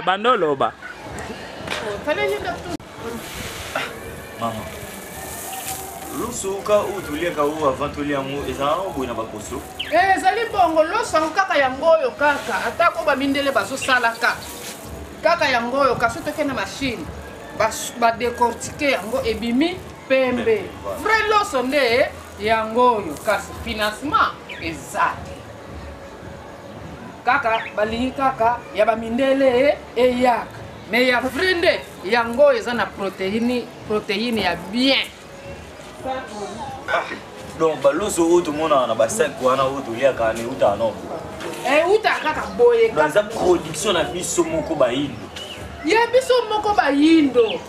Bandolo ba. Mama. Loso ka ou tulia ka ou avant tulia mu eza boina bakoso. Ezali bongo loso kaka yango oyo kaka atako ba mindele bazo salaka. Kaka yango oyo kaso toke na machine. Ba décortiquer yango ebimi pembe. Vrai loso nde yango oyo kasi financement ezali. Kaka balingi kaka ya ba mindele eyaka. Mais ya vrinde yango eza na protéine ya bien. Donc baloso ou tout le monde na ba 5 wana ou tulia ka ne uta no. Uta kaka boye kaka. Dans production na biso moko ba yindo. Ya biso moko ba yindo.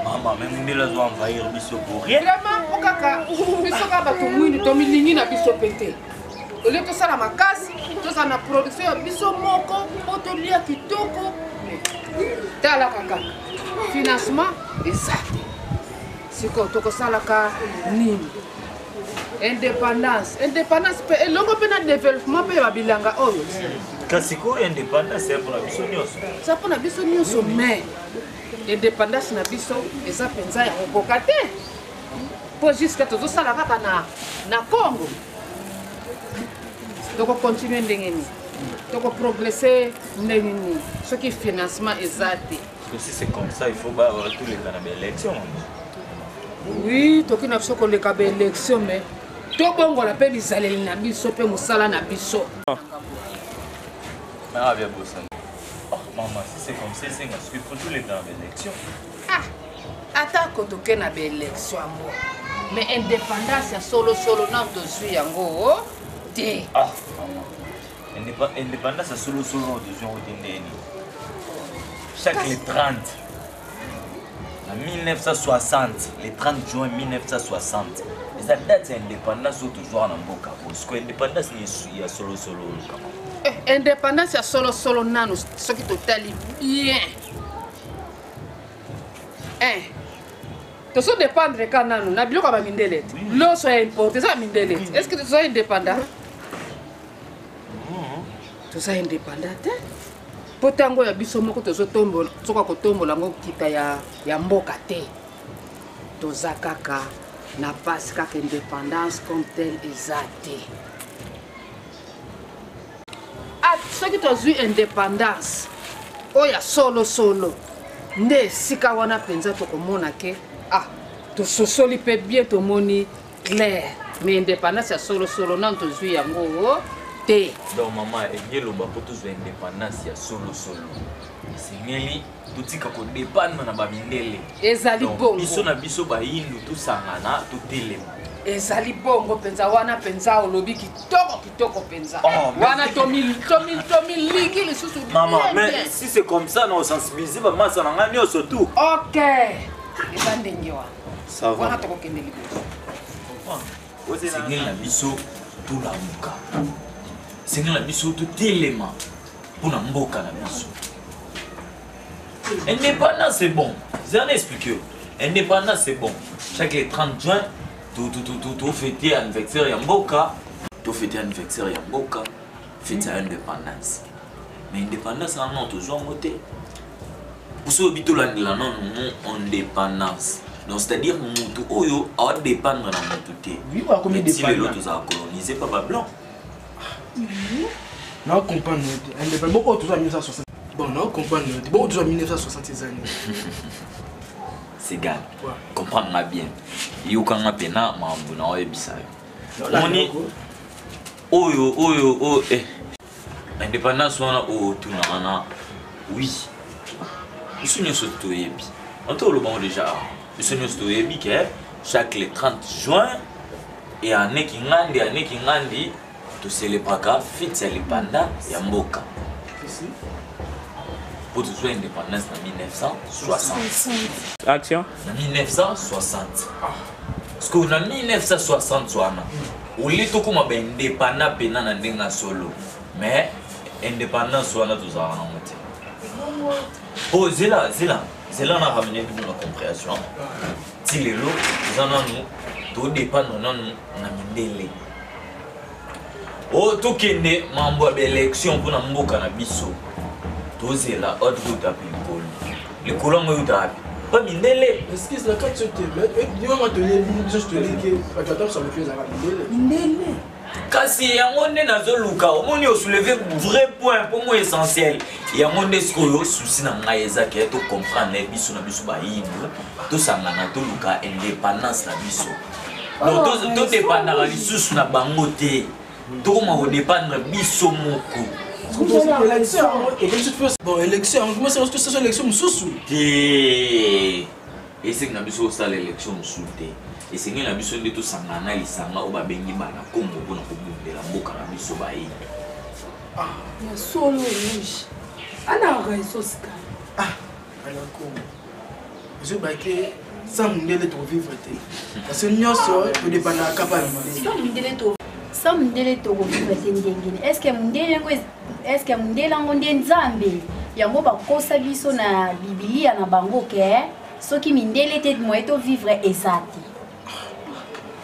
Mama même ndela zo envahir biso pour rien. Vraiment kaka biso ka ba to mwini to milingi na biso pete. Ole to sala makasi, to sala na production ya biso moko, to lia kitoko. Tala kaka. Financement exact. Siko toko salaka nini indépendance pe elongo pe na développement pe babilanga oyo kasi ko indépendance pour la biso nyonso ça pour na biso nyonso mais indépendance na biso eza penza ya kokoka te po jusqu'à tozo sala kaka na Congo toko continuer ndenge ni toko progresser ndenge ni ce qui financement exact. Si c'est comme ça il faut pas avoir tous les canaux d'élection. Oui, toki na biso koleka ba élection mais to bongo la pe bizaleli na biso pe musala na biso. Ah bien beau ça. Oh maman, si c'est comme ça, c'est parce qu'il faut tous les temps d'élection. Attends toke na ba élection mo. Mais indépendance ya solo na tozui yango te. Maman. Indépendance ya solo tozui yango te ndeni. Chaque les 30 en 1960, le 30 juin 1960, les date d'indépendance sont toujours en Mboka. Parce que l'indépendance est solo. Indépendance est solo nano, ce qui total bien. Tu dois dépendre quand nano, na bilo ka mindele. L'eau soit importée, ça mindele. Est-ce que tu sois indépendant? Tu sois indépendant? Potango ya biso moko tozo tombola soka ko tombola ngo kita ya mboka te toza kaka na passe kaka indépendance comme telle ezate soki tozwi indépendance oya solo nde sika wana penza tokomona ke tososoli pe bien tomoni clair mais indépendance ya solo nan tozwi yango te. Donc maman et le ba pour tous indépendance ya solo. Singeli tutika ko dépendre na ba mindele. Ezali bongo. Biso na biso ba yindu tout sangana tout telema. Ezali bongo penza wana penza olobi kitoko penza. Wana tomi ligi le susu. Maman mais si c'est comme ça non sensibiliser ba masa na ngani surtout. OK. Ezandenge wana. Ça va. Wana toko kende liboso. Singeli na biso tout la muka. Singeli na biso tout telema. Pour mboka na biso. Indépendance c'est bon. J'en ai expliqué. Indépendance c'est bon. Chaque les 30 juin, tout fêter anniversaire ya mboka, tout fêter anniversaire ya mboka, fêter indépendance. Mais indépendance non toujours moté. Pour ce bito la non indépendance. Donc c'est-à-dire mutu oyo a dépendre na mutu té. Oui, on comme si les autres a colonisé par blanc. Non, comprendre. Indépendant, bon, toujours 1960. Bon, non, comprendre. Bon, toujours 1960 années. C'est égal. Comprendre bien. Il y a un pena, mais on a un bisa. On est. Oh, indépendance, on a tout na. Oui. Nous sommes surtout yebi. On te le bon déjà. Nous sommes surtout yebi que chaque le 30 juin et année qui ngandi. Tout célébrer fête l'indépendance ya mboka. Pour tout soit indépendance en 1960. Action. En 1960. Parce que en 1960 on est tout comme indépendant pena na ndenga solo. Mais indépendance wana tout ça na moté. Oh zela na ramener toute la compréhension. Si les lots nous tout dépend na mindele. Oh, tout qui est mambo d'élection pour la mboka na biso. tozela autre route api likolo yango euta api pa mindele Excuse la carte sauté. Mais dis-moi, je te dis que tu attends sur le pied, ça va mindele. kasi yango nde nazoluka omoni osoulever vrai point pour moi essentiel yango nde sikoyo souci na ngai ezaki tocomprendre biso na biso bayindu tosangana toluka indépendance na biso donc todépendaka lisusu na bango te tokoma kodépendre biso moko. Bon, élection, comment c'est que c'est élection sous te esengeli na biso osala élection mosusu te esengeli na biso nde tosangana lisanga oyo babengi bana kombo mpona kobundela mboka na biso bayini na solo rouge anaka esosika anakombo ezobake sa mondele tovivre te parce que nyonso todépendaka pa sa mondele tokovivre te ndengeni estce mondele yango nde nzambe yango bakosa biso na bibilia na bango ke soki mindele te moye tovivre eza te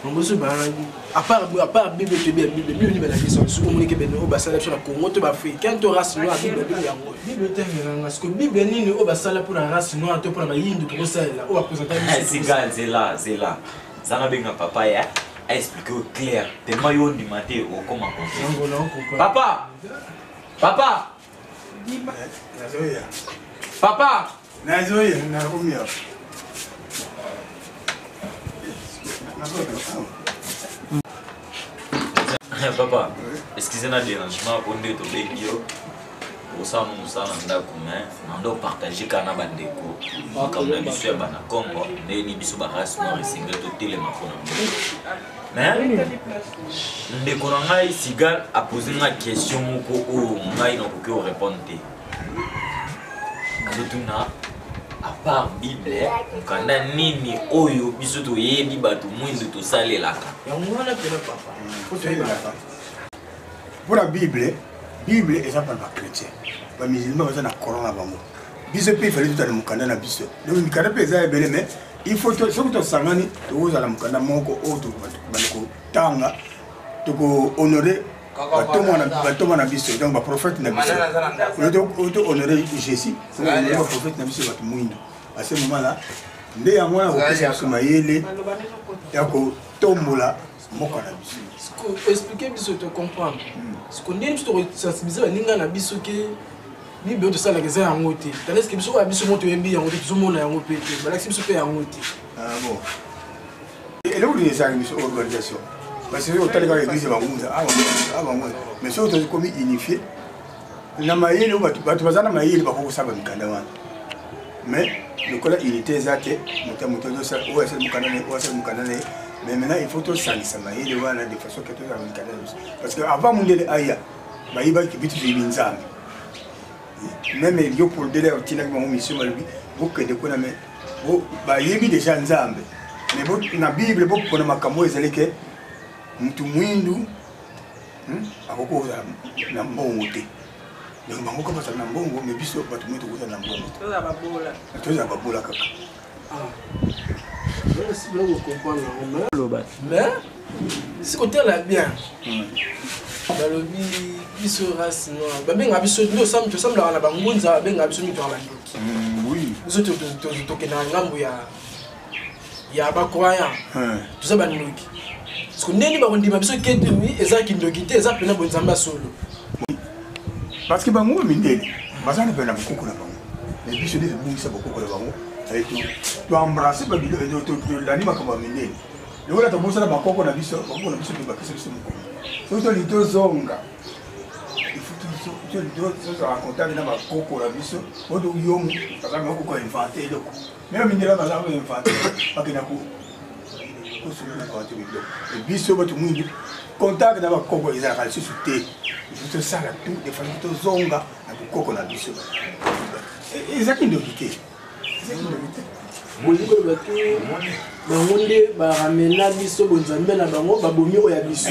Bongoso banani à part Bible te bien Bible ni bana question sur communiquer ben au basala sur la Congo to ba africain to race noire Bible yango Bible te ngana parce que Bible ni au basala pour la race noire to pour la yindu to ça là on va présenter c'est là ça na benga papa ya a expliqué au clair tellement yo du matin au comment comprendre papa nazoya na kumia papa, excusez-moi le dérangement pour nous tobengi yo. Osama musala ndako mais nando partager kana bandeko. Comme na biso ya bana Congo, ndeni biso ba race noire single to telema pona. Mais ndeko na ngai Sigal a posé une question moko o ngai na ko répondre te. Azotuna à part Bible, kanda nini oyo biso to yebi batu mwindu to salelaka. Yangola pela papa. Pour la Bible est ça pour les chrétiens. Les musulmans sont dans le Coran avant moi. Biso pe fallait tout à mukanda na biso. Donc mukanda pe za ebele mais il faut que ce que tu sangani to za la mukanda moko oto banako tanga to ko honorer batoma na biso donc ba prophète na biso. On to honorer Jésus, c'est le prophète na biso batu muindo. À ce moment là, nde ya mwana ko pesa kumayele ya ko tombola moko na biso. Expliquer biso te comprendre. Ce qu'on dit biso sensibiliser ba ninga na biso ke Bible to sala keza yango te. Tandis que biso ba biso moto yembi yango te tuzomona yango pe te. Bala biso pe yango te. Ah bon. Et là où les organisation. Parce que au taliga l'église va munza avant mais so to comme unifié. Na mayele ou batu bazana mayele ba ko saba mikanda wana. Mais le colère unité ezate moto do sa ou ese mukanda ne mais maintenant il faut tout ça mayele wana de façon que tout ça mikanda parce que avant mondele aya ba yiba ki bitu binzambe. Même il y a pour le délai au mon mission malbi beaucoup de quoi mais ba yibi déjà nzambe mais bon na Bible beaucoup pour makambo ezali ke mtu mwindu akoko na mbongo te donc bango kama ça na mbongo mais biso batu mwitu kuza na mbongo toza babola kaka si vous comprendre mais si côté là bien balobi biso race noire babenga biso ndo sam to samla na bangunza babenga biso mito ala ndoki oui biso to ke na ngambo ya ba croyant to sa bandoki parce que ndeni ba kondima biso ke demi ezaki ndoki te eza pena bonzamba solo parce que bango mindeli bazana pena bokoko na bango mais biso des bungisa bokoko na bango avec to embrasser ba bilo to lani makamba mindeli lola to bosala bakoko na biso bakoko na biso pe bakisa biso moko tout les deux zonga il faut tout les deux raconter na bakoko na biso odo yomu parce que ko inventer loko même mindela bazana ko inventer akina ko solo ko to bilo et biso bato mwingi contact na bakoko ezala ka biso te il faut ça la tout des fois tout zonga na bakoko na biso ezaki ndokite Bongo baki bango nde baramena biso bonzambe na bango babomi oya biso.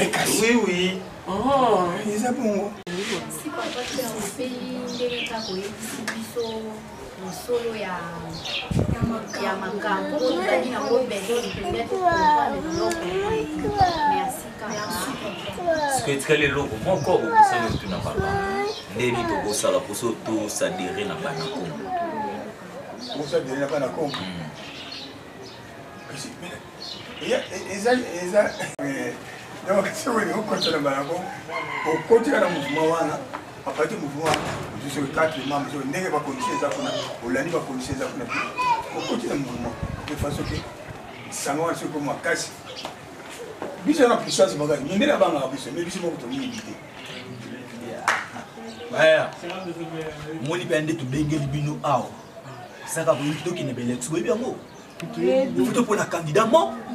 Oui. Ah, eza bongo. Si papa tu as fait ndenge kako yebisi biso mosolo ya makambo ozali na ngo bezo peut-être comprendre biloko. Merci kaka. Ce que tu as les locaux moko obisani tuna papa. ndeni tokosala poso tosadere na bana kongo osadere na bana kongo eza donc si woni okota na bana kongo okotika na mouvement wana apati mouvement wana ozuso 4 membres so ndenge bakondition eza kuna olandi bakondition eza kuna okoti na mouvement de façon que sango wana soki makasi biso na puissance makasi minde na banga biso mais biso moko tomiyibite baya moni mpe nde tobengeli bino awa saka boyoki tokende baélection boyebi yango foto mpona candidat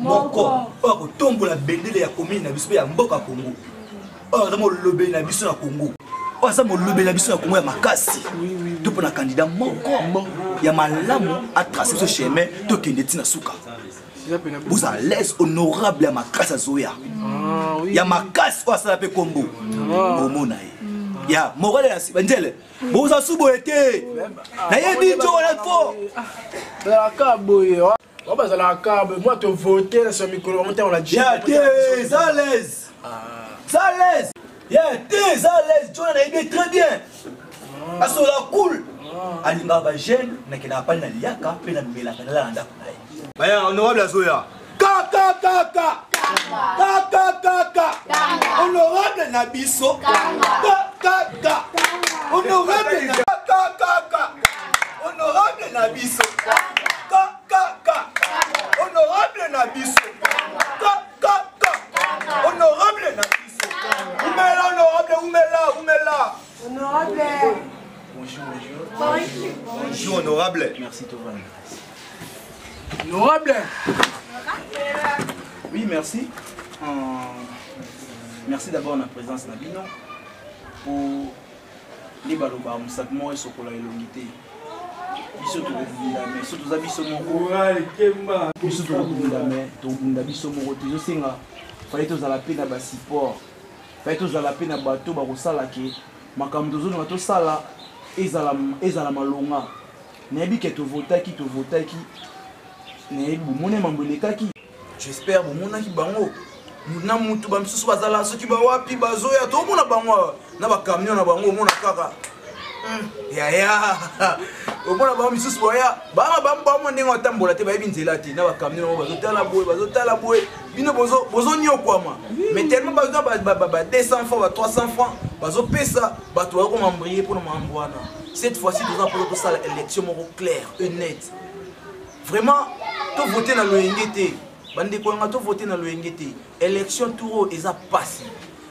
moko oyo akotombola bendele ya commune na biso mpe ya mboka congo oyo aza molobeli na biso na congo oyo aza molobeli na biso na congo ya makasi to mpona candidat moko ya malamu atrace biso chemin tokende ntina suka vous à l'aise honorable ya makasi azoya ya makasi oyo asala mpe kombo omona ye ya morale ya siba njele boza suboye te nayebi njo wana fo bazalaka boye bazalaka boye moi tovote na sur mikolo monte on l'a dit ya te za l'aise ya te za l'aise jona nayebi très bien asola cool alingaka bajeune nakendaka pani na liaka mpe na melaka nala na ndako na ye baya honorable azoya kaka honorable na biso kaka honorable na biso kaka honorable na biso kaka honorable na biso umela honorable umela bonjour honorable merci Tovan honorable oui merci merci d'abord na présence na bino pour les baloba musakmo et sokola elongi te biso tokobunda mais so toza biso moko biso tokobunda mais tokobunda biso moko tozosenga fallait tozala mpe na basupport fallait tozala mpe na bato bakosala ke makambo tozonga tosala ezala malonga nayebi ke tovotaki nayebi bomone mambo elekaki j'espère bomonaki bango na mutu bamisusu bazala soki bawapi bazoya tomona bango na bakamion na bango omona kaka yaya omona bango misusu boya bamo ndenge batambola te bayebi nzela te na bakamion nango bazotala boye bino bozonyokwama mais tellement baza ba 200 francs ba 300 francs bazopesa bato bakomambriye mpona mambo wana cette fois-ci toza mpo tosala élection moko claire et nette vraiment tovote na loyenge te bandeko yanga tovote na loyenge te élection touro eza passé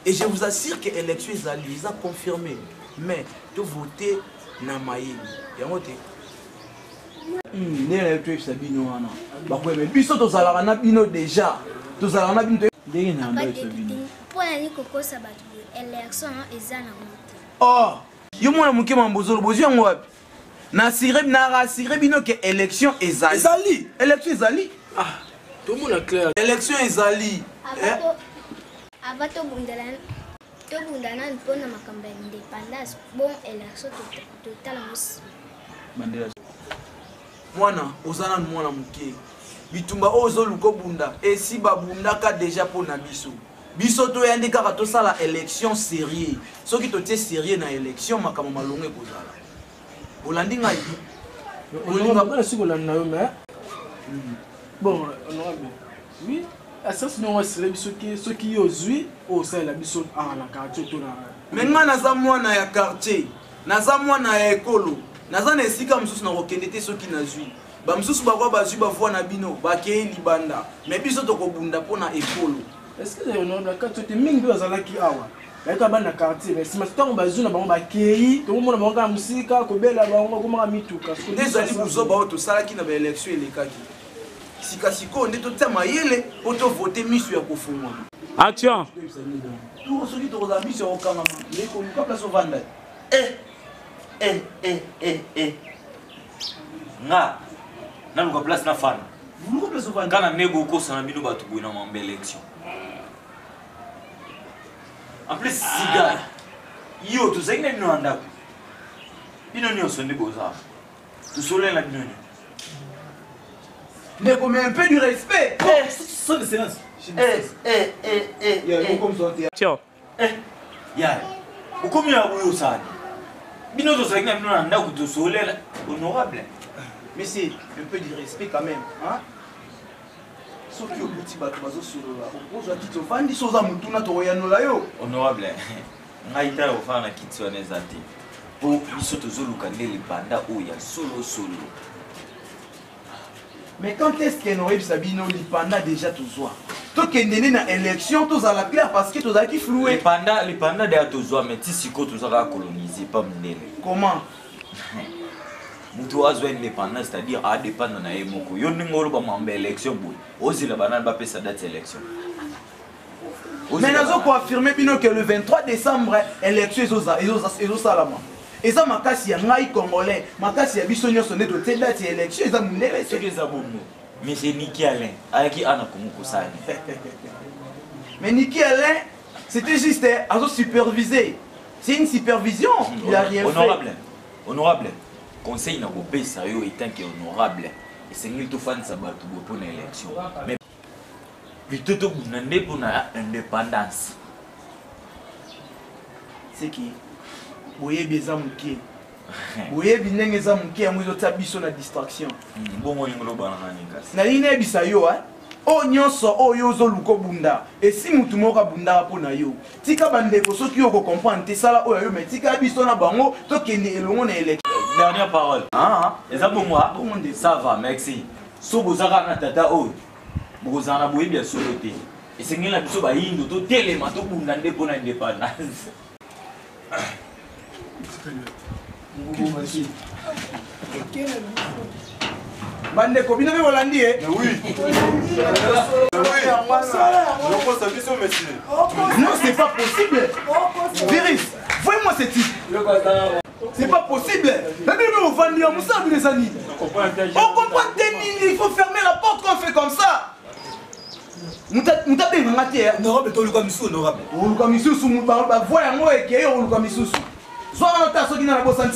et je vous assure que élection ezali eza confirmé mais tovote na mayeli yango te ndenge nayo toyebisa bino wana bakoyebe biso tozalaka na bino déjà tozalaka na bino ndenge na yango bino mpona ni kokosa bato élection eza na mote oh yo mwana moke mambozolo bozwi yango wapi narasire bino ke élection ezali élection ezali tomona clair élection ezali ava tobunda nani mpona makambo ya indépendance bon élection totala mosi mwana oza nanu mwana moke bitumba oyo ozoluka obunda esi babundaka déjà mpona biso toyandi kaka tosala élection sérieux soki totie sérieux na élection makambo malongo ekozala olandi ngai olinga siko olanda yo mais bon honorable oui asasi non wasire biso soki yo ozwi osalela biso na quartier to na mais ngai naza mwana ya quartier naza mwana ya ekolo naza na esika mosusu na kokende te soki nazwi bamosusu bakwa bazwi bavoi na bino bakei libanda mais biso tokobunda mpona ekolo est-ce que honorable quartier te mingi mpe bazalaki awa bayika bana na quartier mais nsima ntango bazwi na bango bakei tokomona bango kaka mosika kobela bango bakomaka mituka nde ezali buzoba oyo tosalaki na baélection elekaki sikasikoyo nde totia mayele mpo tovote miso ya kofungwama Action. turo soki tokozala miso ya kokangama lekoluka place ovanda nga naluka place na fana luka place ovanda kana ndenge okosana bino bato boye na mambo élection en plus siga yo tozalaki na bino na ndako bino nyonso nde bozala tosolela bino nyonso ndeko mais un peu du respect Son de séance. Action. ya okomi ya boyo osani Bino to sakina bino na ndako to solela honorable. Mais c'est un peu de respect quand même, hein? Sauf que au petit bateau bazo solo là, on pose petit ofandi soza mutuna to yanola yo. Honorable. Ngaita ofana kitswana ezati. Po biso to zoluka ndele banda oya solo. Mais quand est-ce que nous Sabino li panda déjà tout soir? Toi qui est na élection tous à la claire parce que tous à qui floué. Les panda de tout soir mais si siko tous à coloniser pas mnele. Comment? Mutu azwa indépendance, c'est-à-dire à dépendre na yemoko. Yo ngolo ba mamba élection boy. Ozi la banane ba pesa date élection. Mais nous avons affirmé que le 23 décembre élection ezo salama. Et ça makasi ya ngai congolais, makasi ya biso nyonso nde to date élection eza mundele c'est que ça bon. Mais c'est Niki Alain, ayaki ana kumuko sani. Mais Niki Alain, c'était juste à superviser. C'est une supervision, il a rien fait. Honorable. Conseil na kopesa yo étant que honorable et c'est ngili to fan sa batu pour une élection mais plutôt bunande pour na indépendance c'est qui boye beza mukie boye binenge za mukie yango zo tabiso na distraction bongo ngolo bana nani kasi na line bisa yo o nyonso oyo zo luko bunda et si mutu moko bunda po na yo tika bandeko soki yo ko comprendre te sala oyo yo mais tika biso na bango to kende elongo na élection. Dernière parole. Et ça pour moi, ça va, merci. Si vous avez un tata, vous avez bien soloté. Et c'est que la personne va y aller, tout tellement, tout le monde a pour l'indépendance. Bande ko bino be Hollandi Oui. Non, c'est pas possible. Viris, voyez-moi ce type. C'est pas possible. On comprend il faut fermer la porte quand on fait comme ça. Honorable, toi, le commissaire honorable. Le commissaire, voyez-moi, qui est le commissaire. Soit on a un tas qui n'a pas de